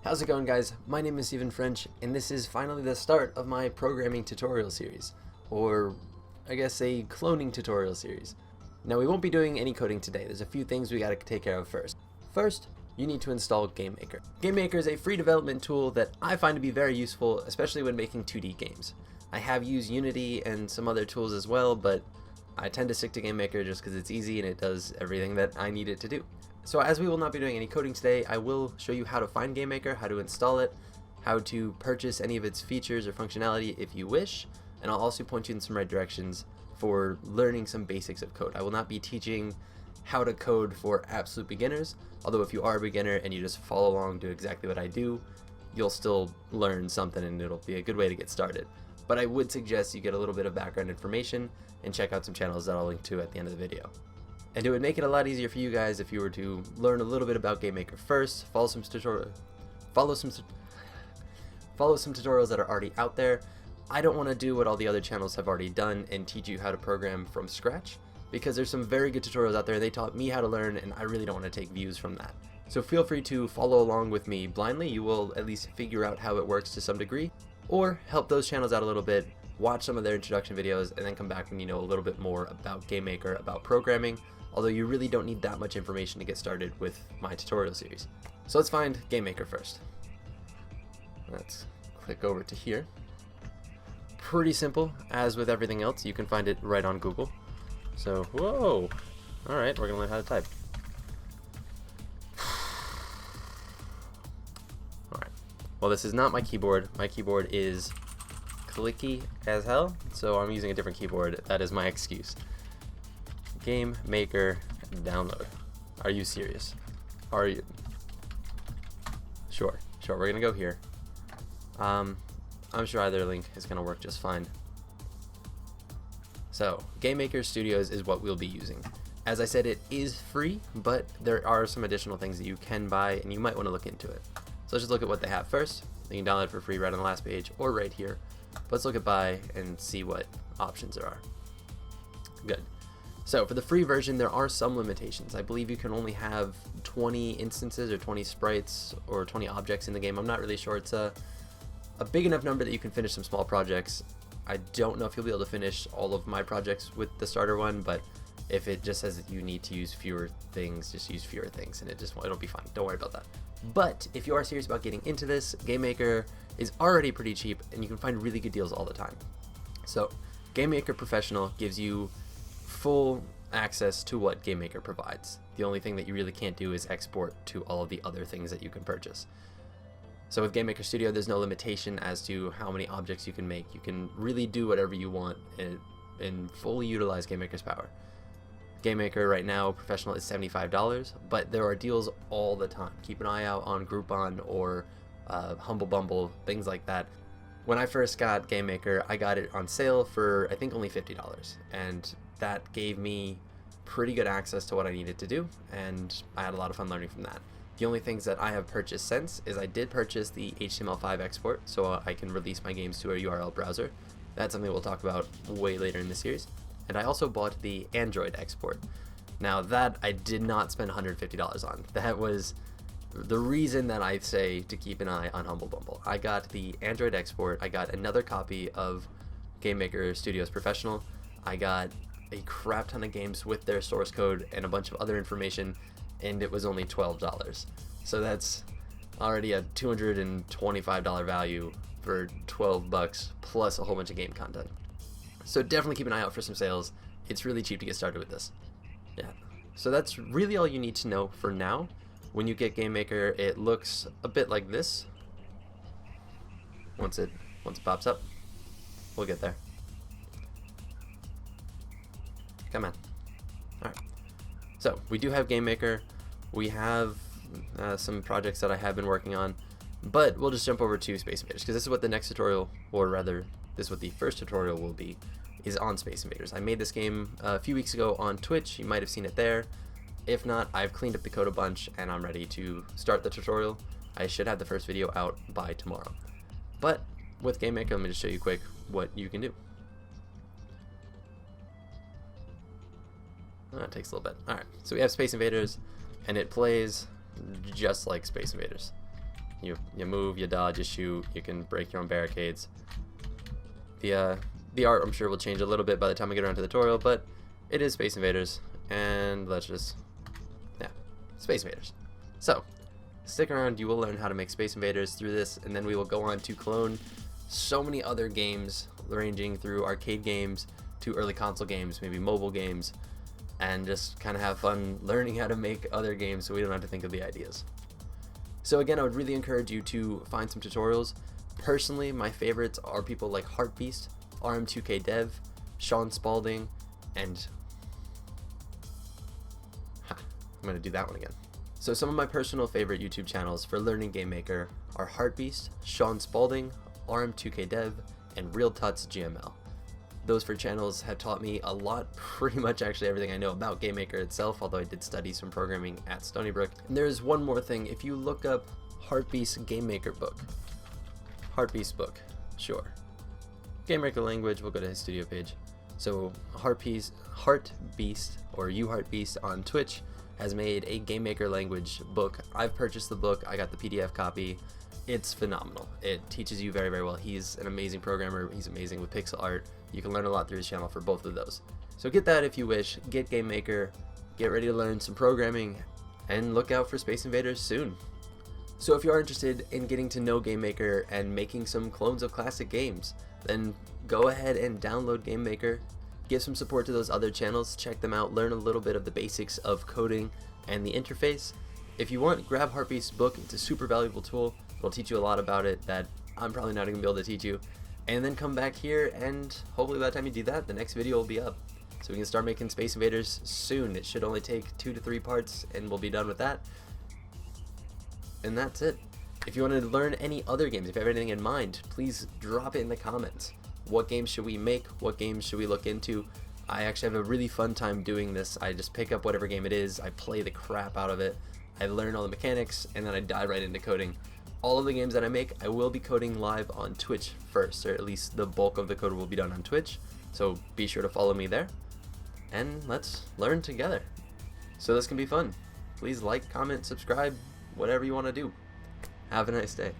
How's it going, guys? My name is Stephen French, and this is finally the start of my programming tutorial series, or I guess a cloning tutorial series. Now, we won't be doing any coding today. There's a few things we gotta take care of first. First, you need to install GameMaker. GameMaker is a free development tool that I find to be very useful, especially when making 2D games. I have used Unity and some other tools as well, but I tend to stick to GameMaker just because it's easy and it does everything that I need it to do. So as we will not be doing any coding today, I will show you how to find GameMaker, how to install it, how to purchase any of its features or functionality if you wish, and I'll also point you in some right directions for learning some basics of code. I will not be teaching how to code for absolute beginners, although if you are a beginner and you just follow along, do exactly what I do, you'll still learn something and it'll be a good way to get started. But I would suggest you get a little bit of background information and check out some channels that I'll link to at the end of the video. And it would make it a lot easier for you guys if you were to learn a little bit about GameMaker first, follow some tutorials that are already out there. I don't want to do what all the other channels have already done and teach you how to program from scratch, because there's some very good tutorials out there. They taught me how to learn, and I really don't want to take views from that. So feel free to follow along with me blindly. You will at least figure out how it works to some degree, or help those channels out a little bit, watch some of their introduction videos, and then come back when you know a little bit more about GameMaker, about programming, although you really don't need that much information to get started with my tutorial series. So let's find GameMaker first. Let's click over to here. Pretty simple, as with everything else. You can find it right on Google. So, whoa! Alright, we're gonna learn how to type. Alright, well, this is not my keyboard. My keyboard is clicky as hell, so I'm using a different keyboard. That is my excuse. GameMaker download. Are you serious? Are you? Sure, we're gonna go here. I'm sure either link is gonna work just fine. So, GameMaker Studios is what we'll be using. As I said, it is free, but there are some additional things that you can buy, and you might want to look into it. So let's just look at what they have first. You can download it for free right on the last page, or right here. But let's look at buy and see what options there are. Good. So for the free version, there are some limitations. I believe you can only have 20 instances or 20 sprites or 20 objects in the game. I'm not really sure. It's a big enough number that you can finish some small projects. I don't know if you'll be able to finish all of my projects with the starter one, but if it just says that you need to use fewer things, just use fewer things and it'll be fine. Don't worry about that. But if you are serious about getting into this, GameMaker is already pretty cheap and you can find really good deals all the time. So GameMaker Professional gives you full access to what GameMaker provides. The only thing that you really can't do is export to all of the other things that you can purchase. So with GameMaker Studio, there's no limitation as to how many objects you can make. You can really do whatever you want and fully utilize GameMaker's power. GameMaker right now, Professional, is $75, but there are deals all the time. Keep an eye out on Groupon or Humble Bumble, things like that. When I first got GameMaker, I got it on sale for I think only $50, and that gave me pretty good access to what I needed to do, and I had a lot of fun learning from that. The only things that I have purchased since is I did purchase the HTML5 export, so I can release my games to a URL browser. That's something we'll talk about way later in the series. And I also bought the Android export. Now that I did not spend $150 on. That was the reason that I say to keep an eye on Humble Bumble. I got the Android export, I got another copy of GameMaker Studios Professional, I got a crap ton of games with their source code and a bunch of other information, and it was only $12. So that's already a $225 value for 12 bucks plus a whole bunch of game content. So definitely keep an eye out for some sales. It's really cheap to get started with this. Yeah. So that's really all you need to know for now. When you get GameMaker, it looks a bit like this. Once it pops up, we'll get there. Come on. Alright. So we do have GameMaker. We have some projects that I have been working on, but we'll just jump over to Space Invaders, because this is what the next tutorial, or rather, this is what the first tutorial will be, is on Space Invaders. I made this game a few weeks ago on Twitch. You might have seen it there. If not, I've cleaned up the code a bunch, and I'm ready to start the tutorial. I should have the first video out by tomorrow. But with GameMaker, let me just show you quick what you can do. It takes a little bit. Alright, so we have Space Invaders, and it plays just like Space Invaders. You move, you dodge, you shoot, you can break your own barricades. The art, I'm sure, will change a little bit by the time we get around to the tutorial, but it is Space Invaders, and let's just, yeah, Space Invaders. So, stick around, you will learn how to make Space Invaders through this, and then we will go on to clone so many other games, ranging through arcade games to early console games, maybe mobile games, and just kind of have fun learning how to make other games so we don't have to think of the ideas. So again, I would really encourage you to find some tutorials. Personally, my favorites are people like Heartbeast, RM2K Dev, Sean Spalding, and I'm going to do that one again. So some of my personal favorite YouTube channels for learning GameMaker are Heartbeast, Sean Spalding, RM2K Dev, and Real Tuts GML. Those 4 channels have taught me a lot, pretty much actually everything I know about GameMaker itself, although I did study some programming at Stony Brook. And there's one more thing, if you look up Heartbeast GameMaker book, Heartbeast book, sure. GameMaker language, we'll go to his studio page. So Heartbeast, or Heartbeast on Twitch, has made a GameMaker language book. I've purchased the book, I got the PDF copy. It's phenomenal. It teaches you very, very well. He's an amazing programmer, he's amazing with pixel art. You can learn a lot through his channel for both of those. So get that if you wish, get GameMaker, get ready to learn some programming, and look out for Space Invaders soon. So if you are interested in getting to know GameMaker and making some clones of classic games, then go ahead and download GameMaker, give some support to those other channels, check them out, learn a little bit of the basics of coding and the interface. If you want, grab Heartbeast's book, it's a super valuable tool. It'll teach you a lot about it that I'm probably not even gonna be able to teach you. And then come back here, and hopefully by the time you do that, the next video will be up. So we can start making Space Invaders soon. It should only take 2 to 3 parts, and we'll be done with that. And that's it. If you want to learn any other games, if you have anything in mind, please drop it in the comments. What games should we make? What games should we look into? I actually have a really fun time doing this. I just pick up whatever game it is, I play the crap out of it, I learn all the mechanics, and then I dive right into coding. All of the games that I make, I will be coding live on Twitch first, or at least the bulk of the code will be done on Twitch. So be sure to follow me there, and let's learn together. So this can be fun. Please like, comment, subscribe, whatever you want to do. Have a nice day.